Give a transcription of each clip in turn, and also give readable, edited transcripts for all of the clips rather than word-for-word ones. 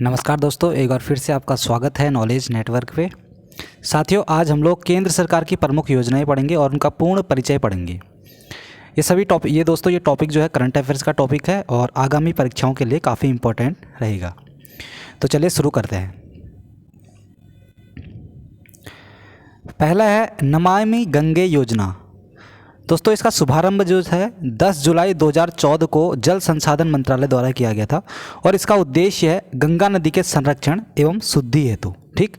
नमस्कार दोस्तों, एक बार फिर से आपका स्वागत है नॉलेज नेटवर्क पे। साथियों, आज हम लोग केंद्र सरकार की प्रमुख योजनाएं पढ़ेंगे और उनका पूर्ण परिचय पढ़ेंगे। ये टॉपिक जो है करंट अफेयर्स का टॉपिक है और आगामी परीक्षाओं के लिए काफ़ी इम्पोर्टेंट रहेगा। तो चलिए शुरू करते हैं। पहला है नमामि गंगे योजना। दोस्तों, इसका शुभारंभ जो है 10 जुलाई 2014 को जल संसाधन मंत्रालय द्वारा किया गया था और इसका उद्देश्य है गंगा नदी के संरक्षण एवं शुद्धि हेतु। ठीक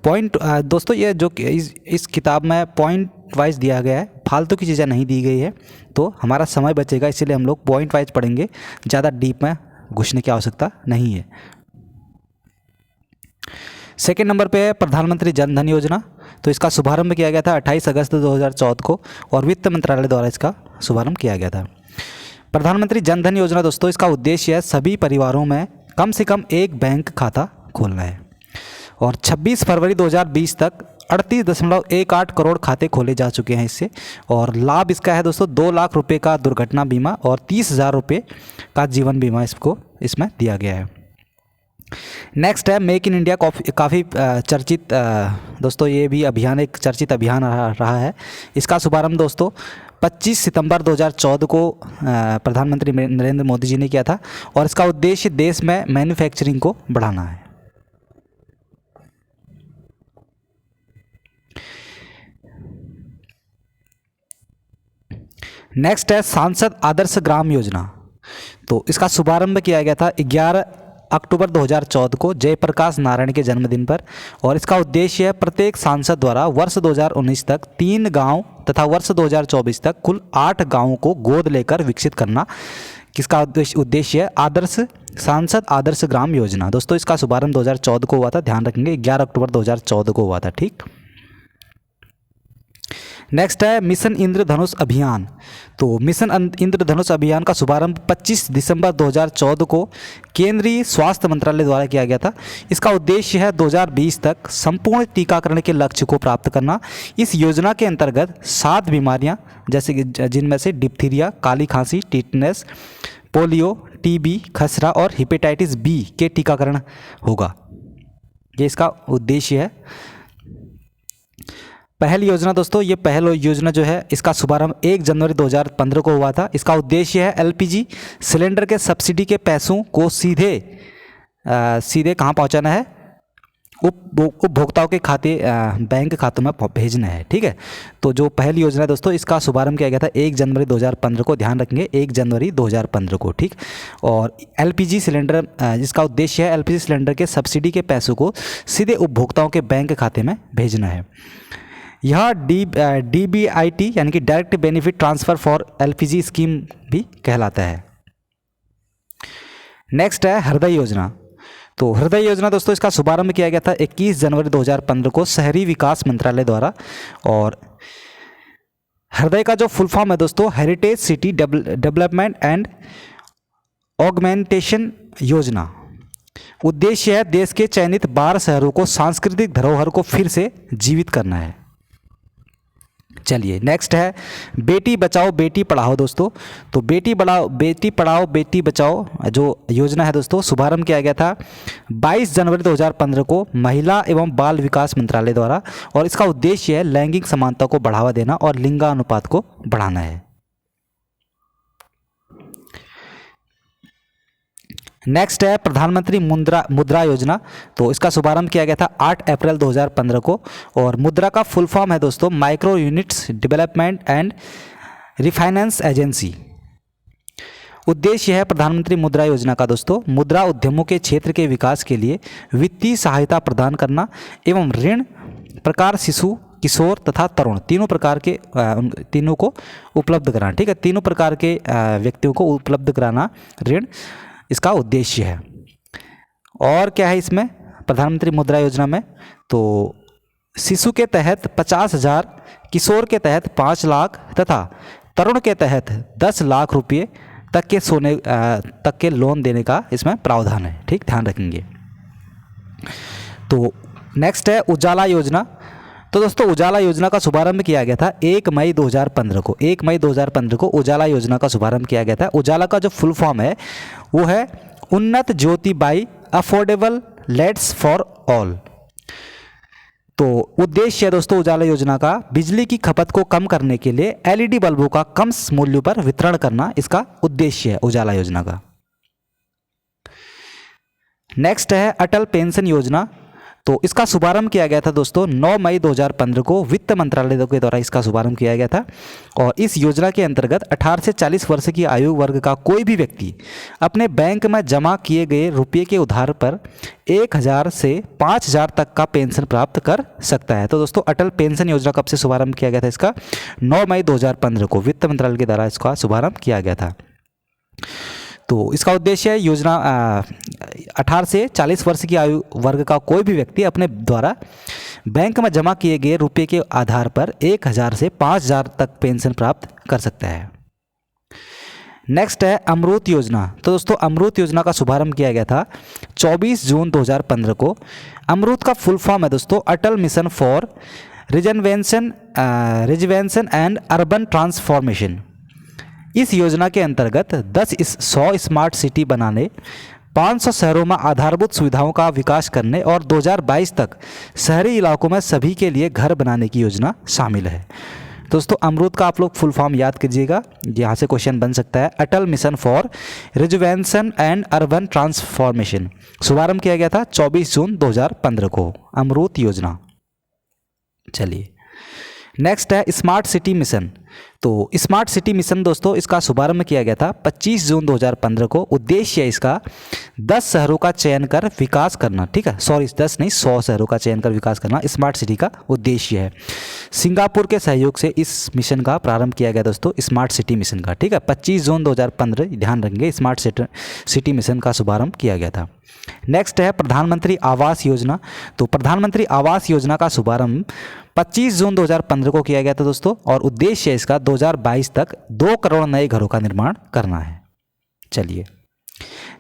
दोस्तों, ये जो इस किताब में पॉइंट वाइज दिया गया है, फालतू की चीज़ें नहीं दी गई है, तो हमारा समय बचेगा, इसीलिए हम लोग पॉइंट वाइज पढ़ेंगे, ज़्यादा डीप में घुसने की आवश्यकता नहीं है। सेकेंड नंबर पे है प्रधानमंत्री जन धन योजना। तो इसका शुभारंभ किया गया था 28 अगस्त 2014 को और वित्त मंत्रालय द्वारा इसका शुभारंभ किया गया था। प्रधानमंत्री जन धन योजना दोस्तों, इसका उद्देश्य है सभी परिवारों में कम से कम एक बैंक खाता खोलना है और 26 फरवरी 2020 तक 38.18 करोड़ खाते खोले जा चुके हैं इससे। और लाभ इसका है दोस्तों 2 लाख रुपये का दुर्घटना बीमा और 30,000 रुपये का जीवन बीमा इसमें दिया गया है। नेक्स्ट है मेक इन इंडिया। काफ़ी चर्चित दोस्तों, ये भी अभियान एक चर्चित अभियान रहा है। इसका शुभारंभ दोस्तों 25 सितंबर 2014 को प्रधानमंत्री नरेंद्र मोदी जी ने किया था और इसका उद्देश्य देश में मैन्युफैक्चरिंग को बढ़ाना है। नेक्स्ट है सांसद आदर्श ग्राम योजना। तो इसका शुभारंभ किया गया था 11 अक्टूबर 2014 को जयप्रकाश नारायण के जन्मदिन पर और इसका उद्देश्य है प्रत्येक सांसद द्वारा वर्ष 2019 तक 3 गांव तथा वर्ष 2024 तक कुल 8 गांवों को गोद लेकर विकसित करना। किसका उद्देश्य है आदर्श सांसद आदर्श ग्राम योजना। दोस्तों, इसका शुभारंभ 2014 को हुआ था, ध्यान रखेंगे 11 अक्टूबर 2014 को हुआ था। ठीक। नेक्स्ट है मिशन इंद्रधनुष अभियान। तो मिशन इंद्रधनुष अभियान का शुभारंभ 25 दिसंबर 2014 को केंद्रीय स्वास्थ्य मंत्रालय द्वारा किया गया था। इसका उद्देश्य है 2020 तक संपूर्ण टीकाकरण के लक्ष्य को प्राप्त करना। इस योजना के अंतर्गत 7 बीमारियां जैसे कि जिनमें से डिप्थीरिया, काली खांसी, टिटनेस, पोलियो, टीबी, खसरा और हेपेटाइटिस बी के टीकाकरण होगा। ये इसका उद्देश्य है। पहली योजना दोस्तों, ये पहली योजना जो है इसका शुभारंभ 1 जनवरी 2015 को हुआ था। इसका उद्देश्य है एलपीजी सिलेंडर के सब्सिडी के पैसों को सीधे कहाँ पहुँचाना है, उपभोक्ताओं के खाते बैंक खातों में भेजना है। ठीक है। तो जो पहली योजना है दोस्तों, इसका शुभारंभ किया गया था 1 जनवरी 2015 को, ध्यान रखेंगे 1 जनवरी 2015 को। ठीक। और एलपीजी सिलेंडर, जिसका उद्देश्य है एलपीजी सिलेंडर के सब्सिडी के पैसों को सीधे उपभोक्ताओं के बैंक खाते में भेजना है। यह डीबीआईटी यानी कि direct benefit transfer for LPG scheme भी कहलाता है। नेक्स्ट है हृदय योजना। तो हृदय योजना दोस्तों, इसका शुभारंभ किया गया था 21 जनवरी 2015 को शहरी विकास मंत्रालय द्वारा और हृदय का जो फुल फॉर्म है दोस्तों heritage city development and augmentation योजना। उद्देश्य है देश के चयनित 12 शहरों को सांस्कृतिक धरोहर को फिर से जीवित करना है। चलिए, नेक्स्ट है बेटी बचाओ बेटी पढ़ाओ दोस्तों। तो बेटी पढ़ाओ बेटी बचाओ जो योजना है दोस्तों, शुभारंभ किया गया था 22 जनवरी 2015 को महिला एवं बाल विकास मंत्रालय द्वारा और इसका उद्देश्य है लैंगिक समानता को बढ़ावा देना और लिंगानुपात को बढ़ाना है। नेक्स्ट है प्रधानमंत्री मुद्रा योजना। तो इसका शुभारंभ किया गया था 8 अप्रैल 2015 को और मुद्रा का फुल फॉर्म है दोस्तों micro units development and refinance agency. उद्देश्य है प्रधानमंत्री मुद्रा योजना का दोस्तों मुद्रा उद्यमों के क्षेत्र के विकास के लिए वित्तीय सहायता प्रदान करना एवं ऋण प्रकार शिशु, किशोर तथा तरुण तीनों को उपलब्ध कराना। ठीक है, तीनों प्रकार के व्यक्तियों को उपलब्ध कराना ऋण इसका उद्देश्य है। और क्या है इसमें प्रधानमंत्री मुद्रा योजना में, तो शिशु के तहत 50,000, किशोर के तहत 5 लाख तथा तरुण के तहत 10 लाख रुपये तक के लोन देने का इसमें प्रावधान है। ठीक, ध्यान रखेंगे। तो नेक्स्ट है उजाला योजना। तो दोस्तों उजाला योजना का शुभारंभ किया गया था 1 मई 2015 को। 1 मई 2015 को उजाला योजना का शुभारंभ किया गया था। उजाला का जो फुल फॉर्म है वो है Unnat Jyoti by affordable lights for all. तो उद्देश्य है दोस्तों उजाला योजना का बिजली की खपत को कम करने के लिए एलईडी बल्बों का कम मूल्य पर वितरण करना इसका उद्देश्य है उजाला योजना का। नेक्स्ट है अटल पेंशन योजना। तो इसका शुभारंभ किया गया था दोस्तों 9 मई 2015 को वित्त मंत्रालय के द्वारा इसका शुभारंभ किया गया था। और इस योजना के अंतर्गत 18 से 40 वर्ष की आयु वर्ग का कोई भी व्यक्ति अपने बैंक में जमा किए गए रुपये के आधार पर 1000 से 5000 तक का पेंशन प्राप्त कर सकता है। तो दोस्तों अटल पेंशन योजना कब से शुभारंभ किया गया था इसका 9 मई 2015 को वित्त मंत्रालय के द्वारा इसका शुभारंभ किया गया था। तो इसका उद्देश्य है योजना 18 से 40 वर्ष की आयु वर्ग का कोई भी व्यक्ति अपने द्वारा बैंक में जमा किए गए रुपये के आधार पर 1000 से 5000 तक पेंशन प्राप्त कर सकता है। नेक्स्ट है अमृत योजना। तो दोस्तों अमृत योजना का शुभारंभ किया गया था 24 जून 2015 को। अमृत का फुल फॉर्म है दोस्तों Atal mission for reservation and urban transformation. इस योजना के अंतर्गत 100 स्मार्ट सिटी बनाने, 500 शहरों में आधारभूत सुविधाओं का विकास करने और 2022 तक शहरी इलाकों में सभी के लिए घर बनाने की योजना शामिल है। दोस्तों अमृत का आप लोग फुल फॉर्म याद कीजिएगा, यहाँ से क्वेश्चन बन सकता है। Atal mission for reservation and urban transformation शुभारंभ किया गया था 24 जून 2015 को अमृत योजना। चलिए नेक्स्ट है स्मार्ट सिटी मिशन। तो स्मार्ट सिटी मिशन दोस्तों इसका शुभारंभ किया गया था 25 जून 2015 को। उद्देश्य है इसका 10 शहरों का चयन कर विकास करना, ठीक है, सॉरी 10 नहीं 100 शहरों का चयन कर विकास करना स्मार्ट सिटी का उद्देश्य है। सिंगापुर के सहयोग से इस मिशन का प्रारंभ किया गया दोस्तों स्मार्ट सिटी मिशन का, ठीक है। 25 जून 2015 ध्यान रखेंगे स्मार्ट सिटी मिशन का शुभारंभ किया गया था। नेक्स्ट है प्रधानमंत्री आवास योजना। तो प्रधानमंत्री आवास योजना का शुभारंभ 25 जून 2015 को किया गया था दोस्तों और उद्देश्य इसका 2022 तक 2 करोड़ नए घरों का निर्माण करना है। चलिए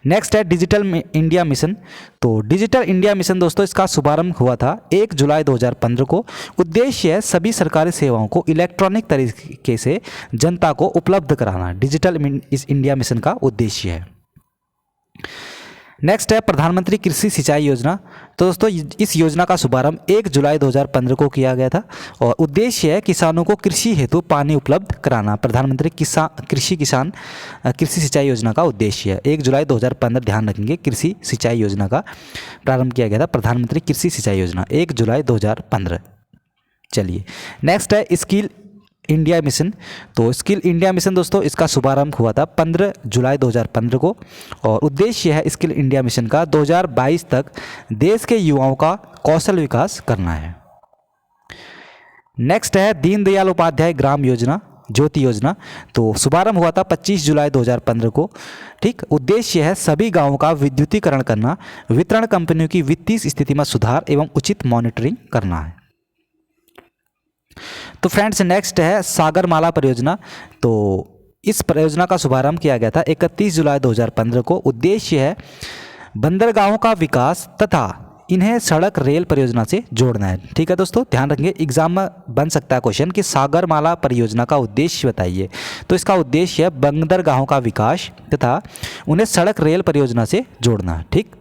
नेक्स्ट है डिजिटल इंडिया मिशन। तो डिजिटल इंडिया मिशन दोस्तों इसका शुभारंभ हुआ था 1 जुलाई 2015 को। उद्देश्य है सभी सरकारी सेवाओं को इलेक्ट्रॉनिक तरीके से जनता को उपलब्ध कराना, डिजिटल इस इंडिया मिशन का उद्देश्य है। नेक्स्ट है प्रधानमंत्री कृषि सिंचाई योजना। तो दोस्तों इस योजना का शुभारंभ 1 जुलाई 2015 को किया गया था और उद्देश्य है किसानों को कृषि हेतु पानी उपलब्ध कराना। प्रधानमंत्री कृषि सिंचाई योजना का उद्देश्य है 1 जुलाई 2015 ध्यान रखेंगे कृषि सिंचाई योजना का प्रारंभ किया गया था। प्रधानमंत्री कृषि सिंचाई योजना 1 जुलाई 2015। चलिए नेक्स्ट है स्किल इंडिया मिशन। तो स्किल इंडिया मिशन दोस्तों इसका शुभारंभ हुआ था 15 जुलाई 2015 को और उद्देश्य है स्किल इंडिया मिशन का 2022 तक देश के युवाओं का कौशल विकास करना है। नेक्स्ट है दीनदयाल उपाध्याय ग्राम योजना ज्योति योजना। तो शुभारंभ हुआ था 25 जुलाई 2015 को, ठीक। उद्देश्य है सभी गांवों का विद्युतीकरण करना, वितरण कंपनियों की वित्तीय स्थिति में सुधार एवं उचित मॉनिटरिंग करना है। तो फ्रेंड्स नेक्स्ट है सागरमाला परियोजना। तो इस परियोजना का शुभारंभ किया गया था 31 जुलाई 2015 को। उद्देश्य है बंदरगाहों का विकास तथा इन्हें सड़क रेल परियोजना से जोड़ना है, ठीक है दोस्तों। ध्यान रखेंगे एग्जाम में बन सकता है क्वेश्चन कि सागरमाला परियोजना का उद्देश्य बताइए। तो इसका उद्देश्य है बंदरगाहों का विकास तथा उन्हें सड़क रेल परियोजना से जोड़ना, ठीक।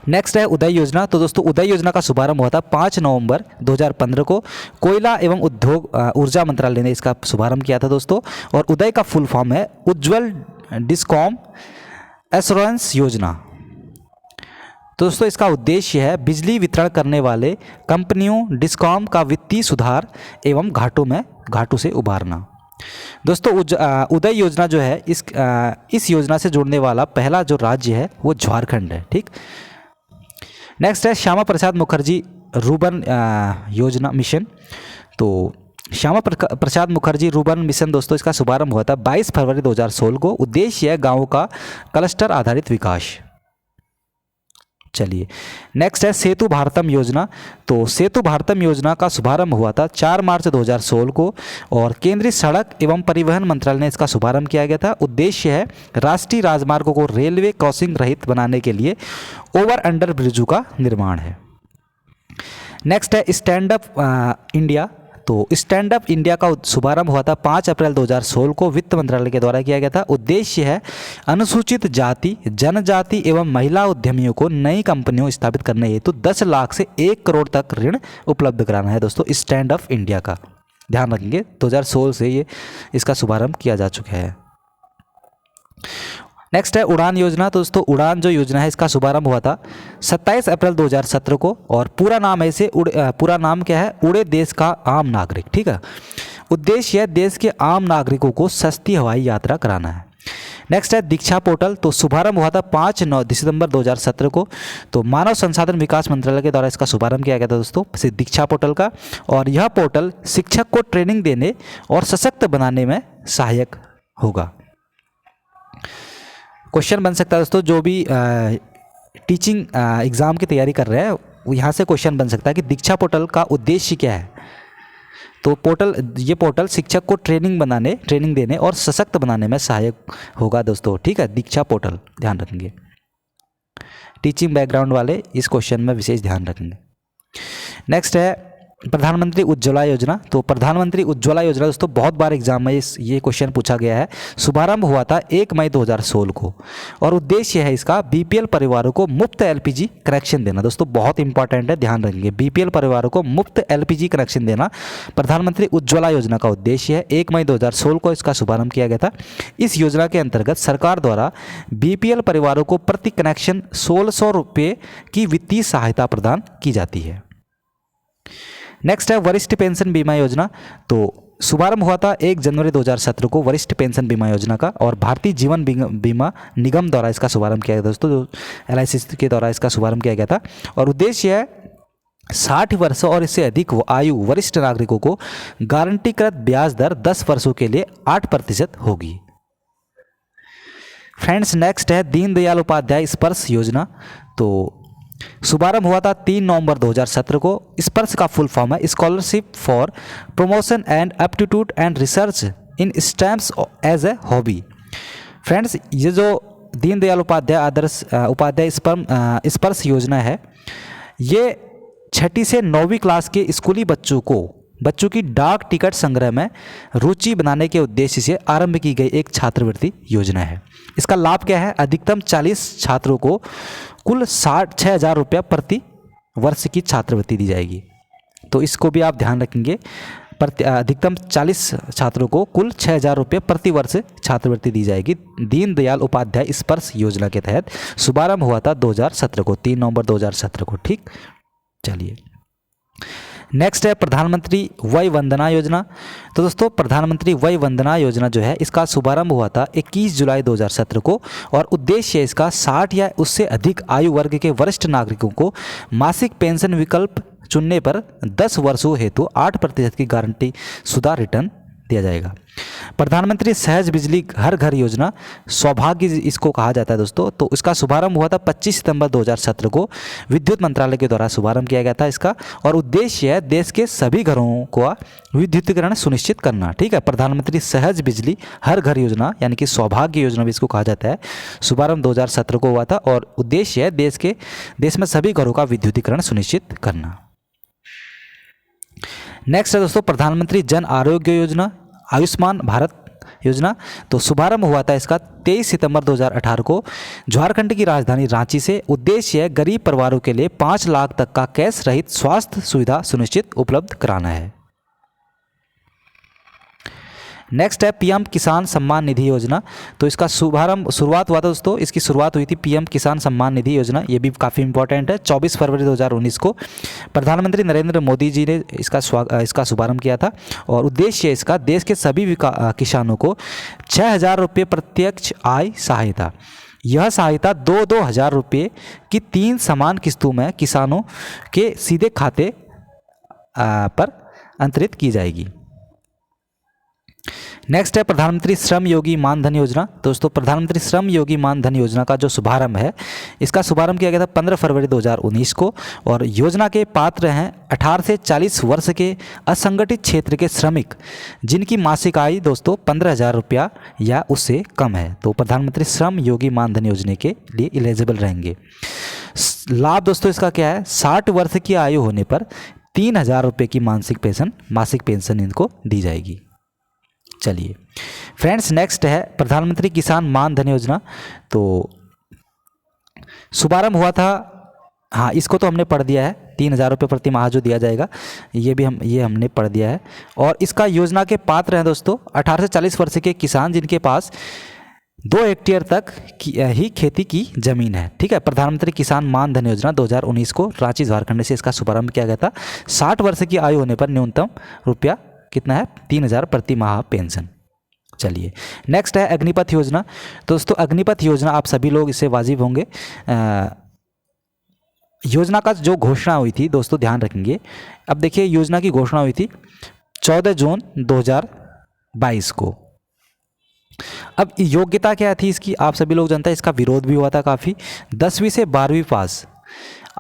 नेक्स्ट है उदय योजना। तो दोस्तों उदय योजना का शुभारंभ हुआ था 5 नवंबर 2015 को। कोयला एवं उद्योग ऊर्जा मंत्रालय ने इसका शुभारंभ किया था दोस्तों और उदय का फुल फॉर्म है उज्ज्वल डिस्कॉम एश्योरेंस योजना। दोस्तों इसका उद्देश्य है बिजली वितरण करने वाले कंपनियों डिस्कॉम का वित्तीय सुधार एवं घाटों से उबारना। दोस्तों उदय योजना जो है इस योजना से जुड़ने वाला पहला जो राज्य है वो झारखंड है, ठीक। नेक्स्ट है श्यामा प्रसाद मुखर्जी रूर्बन योजना मिशन। तो श्यामा प्रसाद मुखर्जी रूर्बन मिशन दोस्तों इसका शुभारंभ हुआ था 22 फरवरी 2016 को। उद्देश्य है गांवों का क्लस्टर आधारित विकास। चलिए नेक्स्ट है सेतु भारतम योजना। तो सेतु भारतम योजना का शुभारंभ हुआ था 4 मार्च 2016 को और केंद्रीय सड़क एवं परिवहन मंत्रालय ने इसका शुभारंभ किया गया था। उद्देश्य है राष्ट्रीय राजमार्गों को रेलवे क्रॉसिंग रहित बनाने के लिए ओवर अंडर ब्रिजों का निर्माण है। नेक्स्ट है स्टैंड अप इंडिया। तो स्टैंड अप इंडिया का शुभारंभ हुआ था 5 अप्रैल 2016 को, वित्त मंत्रालय के द्वारा किया गया था। उद्देश्य है अनुसूचित जाति, जनजाति एवं महिला उद्यमियों को नई कंपनियों स्थापित करने हेतु 10 लाख से 1 करोड़ तक ऋण उपलब्ध कराना है दोस्तों, स्टैंड अप इंडिया का। ध्यान रखेंगे 2016 से ये इसका शुभारंभ किया जा चुका है। नेक्स्ट है उड़ान योजना। तो दोस्तों उड़ान जो योजना है इसका शुभारंभ हुआ था 27 अप्रैल 2017 को, और पूरा नाम है इसे पूरा नाम क्या है, उड़े देश का आम नागरिक। ठीक है, उद्देश्य है देश के आम नागरिकों को सस्ती हवाई यात्रा कराना है। नेक्स्ट है दीक्षा पोर्टल। तो शुभारंभ हुआ था 5 दिसंबर 2017 को, तो मानव संसाधन विकास मंत्रालय के द्वारा इसका शुभारंभ किया गया था दोस्तों, दीक्षा पोर्टल का। और यह पोर्टल शिक्षक को ट्रेनिंग देने और सशक्त बनाने में सहायक होगा। क्वेश्चन बन सकता है दोस्तों, जो भी टीचिंग एग्ज़ाम की तैयारी कर रहे हैं वो यहाँ से क्वेश्चन बन सकता है कि दीक्षा पोर्टल का उद्देश्य क्या है। तो ये पोर्टल शिक्षक को ट्रेनिंग देने और सशक्त बनाने में सहायक होगा दोस्तों। ठीक है, दीक्षा पोर्टल ध्यान रखेंगे। टीचिंग बैकग्राउंड वाले इस क्वेश्चन में विशेष ध्यान रखेंगे। नेक्स्ट है प्रधानमंत्री उज्ज्वला योजना। तो प्रधानमंत्री उज्ज्वला योजना दोस्तों बहुत बार एग्जाम में ये क्वेश्चन पूछा गया है। शुभारंभ हुआ था 1 मई 2016 को, और उद्देश्य है इसका बीपीएल परिवारों को मुफ्त एलपीजी कनेक्शन देना। दोस्तों बहुत इंपॉर्टेंट है, ध्यान रखेंगे, बीपीएल परिवारों को मुफ्त एलपीजी कनेक्शन देना प्रधानमंत्री उज्ज्वला योजना का उद्देश्य है। 1 मई 2016 को इसका शुभारंभ किया गया था। इस योजना के अंतर्गत सरकार द्वारा बीपीएल परिवारों को प्रति कनेक्शन 1600 रुपये की वित्तीय सहायता प्रदान की जाती है। नेक्स्ट है वरिष्ठ पेंशन बीमा योजना। तो शुभारंभ हुआ था 1 जनवरी 2017 को वरिष्ठ पेंशन बीमा योजना का, और भारतीय जीवन बीमा निगम द्वारा इसका शुभारंभ किया गया दोस्तों, जो LIC के द्वारा इसका शुभारंभ किया गया था। और उद्देश्य है 60 वर्ष और इससे अधिक आयु वरिष्ठ नागरिकों को गारंटीकृत ब्याज दर 10 वर्षों के लिए 8% होगी। फ्रेंड्स नेक्स्ट है दीनदयाल उपाध्याय स्पर्श योजना। तो शुभारंभ हुआ था 3 नवंबर 2017 को। स्पर्श का फुल फॉर्म है scholarship for promotion and aptitude and research in stems as a hobby. Friends ये जो दीनदयाल उपाध्याय स्पर्श योजना है, ये 6ठी से 9वीं क्लास के स्कूली बच्चों की डाक टिकट संग्रह में रुचि बनाने के उद्देश्य से आरंभ की गई एक छात्रवृत्ति योजना है। इसका लाभ क्या है, अधिकतम 40 छात्रों को कुल 6,000 रुपया प्रति वर्ष की छात्रवृत्ति दी जाएगी। तो इसको भी आप ध्यान रखेंगे, अधिकतम 40 छात्रों को कुल 6,000 रुपये प्रति वर्ष छात्रवृत्ति दी जाएगी। दीनदयाल उपाध्याय स्पर्श योजना के तहत शुभारंभ हुआ था 2017 को, 3 नवंबर 2017 को। ठीक, चलिए नेक्स्ट है प्रधानमंत्री वय वंदना योजना। तो दोस्तों प्रधानमंत्री वय वंदना योजना जो है इसका शुभारंभ हुआ था 21 जुलाई 2017 को, और उद्देश्य है इसका 60 या उससे अधिक आयु वर्ग के वरिष्ठ नागरिकों को मासिक पेंशन विकल्प चुनने पर 10 वर्षों हेतु 8% की गारंटी शुदा रिटर्न दिया जाएगा। प्रधानमंत्री सहज बिजली हर घर योजना, सौभाग्य इसको कहा जाता है दोस्तों। तो इसका शुभारंभ हुआ था 25 सितंबर 2017 को, विद्युत मंत्रालय के द्वारा शुभारंभ किया गया था इसका, और उद्देश्य है देश के सभी घरों को विद्युतीकरण सुनिश्चित करना। ठीक है, प्रधानमंत्री सहज बिजली हर घर योजना यानी कि सौभाग्य योजना भी इसको कहा जाता है, शुभारंभ 2017 को हुआ था, और उद्देश्य है देश में सभी घरों का विद्युतीकरण सुनिश्चित करना। नेक्स्ट है दोस्तों प्रधानमंत्री जन आरोग्य योजना, आयुष्मान भारत योजना। तो शुभारंभ हुआ था इसका 23 सितंबर 2018 को झारखंड की राजधानी रांची से। उद्देश्य है गरीब परिवारों के लिए 5 लाख तक का कैश रहित स्वास्थ्य सुविधा सुनिश्चित उपलब्ध कराना है। नेक्स्ट है पीएम किसान सम्मान निधि योजना। तो इसका शुरुआत हुआ था दोस्तों, इसकी शुरुआत हुई थी पीएम किसान सम्मान निधि योजना, ये भी काफ़ी इंपॉर्टेंट है। 24 फरवरी 2019 को प्रधानमंत्री नरेंद्र मोदी जी ने इसका शुभारंभ किया था, और उद्देश्य है इसका देश के सभी किसानों को 6,000 रुपये प्रत्यक्ष आय सहायता। यह सहायता 2-2 हज़ार रुपये की 3 समान किस्तों में किसानों के सीधे खाते पर अंतरित की जाएगी। नेक्स्ट है प्रधानमंत्री श्रम योगी मानधन योजना। दोस्तों प्रधानमंत्री श्रम योगी मानधन योजना का जो शुभारंभ है, इसका शुभारंभ किया गया था 15 फरवरी 2019 को, और योजना के पात्र हैं 18 से 40 वर्ष के असंगठित क्षेत्र के श्रमिक जिनकी मासिक आय दोस्तों 15,000 रुपया या उससे कम है। तो प्रधानमंत्री श्रम योगी मानधन योजना के लिए एलिजिबल रहेंगे। लाभ दोस्तों इसका क्या है, 60 वर्ष की आयु होने पर 3,000 रुपये की मासिक पेंशन इनको दी जाएगी। चलिए फ्रेंड्स, नेक्स्ट है प्रधानमंत्री किसान मान धन योजना। तो शुभारंभ हुआ था, हाँ इसको तो हमने पढ़ दिया है, 3,000 रुपये प्रति माह जो दिया जाएगा, ये हमने पढ़ दिया है। और इसका योजना के पात्र हैं दोस्तों 18 से 40 वर्ष के किसान जिनके पास 2 हेक्टेयर तक ही खेती की जमीन है। ठीक है, प्रधानमंत्री किसान मान धन योजना 2019 को रांची झारखंड से इसका शुभारंभ किया गया था। 60 वर्ष की आयु होने पर न्यूनतम रुपया कितना है, 3,000 प्रति माह पेंशन। चलिए नेक्स्ट है अग्निपथ योजना। दोस्तों अग्निपथ योजना आप सभी लोग इससे वाजिब होंगे। योजना का जो घोषणा हुई थी दोस्तों, ध्यान रखेंगे। अब देखिए योजना की घोषणा हुई थी 14 जून 2022 को। अब योग्यता क्या थी इसकी, आप सभी लोग जानते हैं। इसका विरोध भी हुआ था काफ़ी। 10वीं से 12वीं पास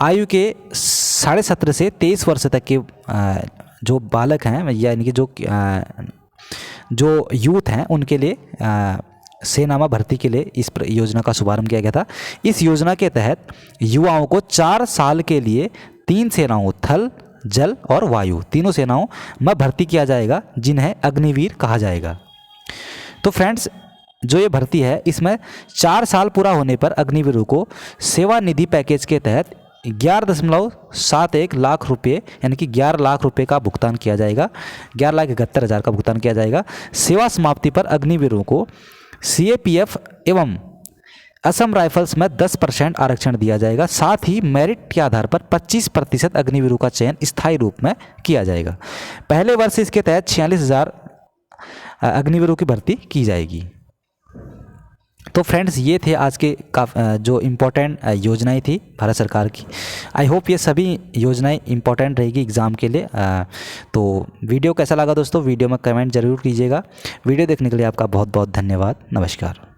आयु के 17.5 से 23 वर्ष तक के जो बालक हैं, यानी कि जो यूथ हैं, उनके लिए सेना में भर्ती के लिए इस योजना का शुभारंभ किया गया था। इस योजना के तहत युवाओं को 4 साल के लिए 3 सेनाओं, थल, जल और वायु, तीनों सेनाओं में भर्ती किया जाएगा, जिन्हें अग्निवीर कहा जाएगा। तो फ्रेंड्स जो ये भर्ती है, इसमें 4 साल पूरा होने पर अग्निवीरों को सेवा निधि पैकेज के तहत 11.71 लाख रुपये, यानी कि 11 लाख रुपये का भुगतान किया जाएगा। 11,71,000 का भुगतान किया जाएगा। सेवा समाप्ति पर अग्निवीरों को CAPF एवं असम राइफल्स में 10% आरक्षण दिया जाएगा। साथ ही मेरिट के आधार पर 25% अग्निवीरों का चयन स्थायी रूप में किया जाएगा। पहले वर्ष इसके तहत 46,000 अग्निवीरों की भर्ती की जाएगी। तो फ्रेंड्स ये थे आज के जो इम्पोर्टेंट योजनाएं थी भारत सरकार की। आई होप ये सभी योजनाएं इम्पोर्टेंट रहेगी एग्ज़ाम के लिए। तो वीडियो कैसा लगा दोस्तों, वीडियो में कमेंट जरूर कीजिएगा। वीडियो देखने के लिए आपका बहुत बहुत धन्यवाद। नमस्कार।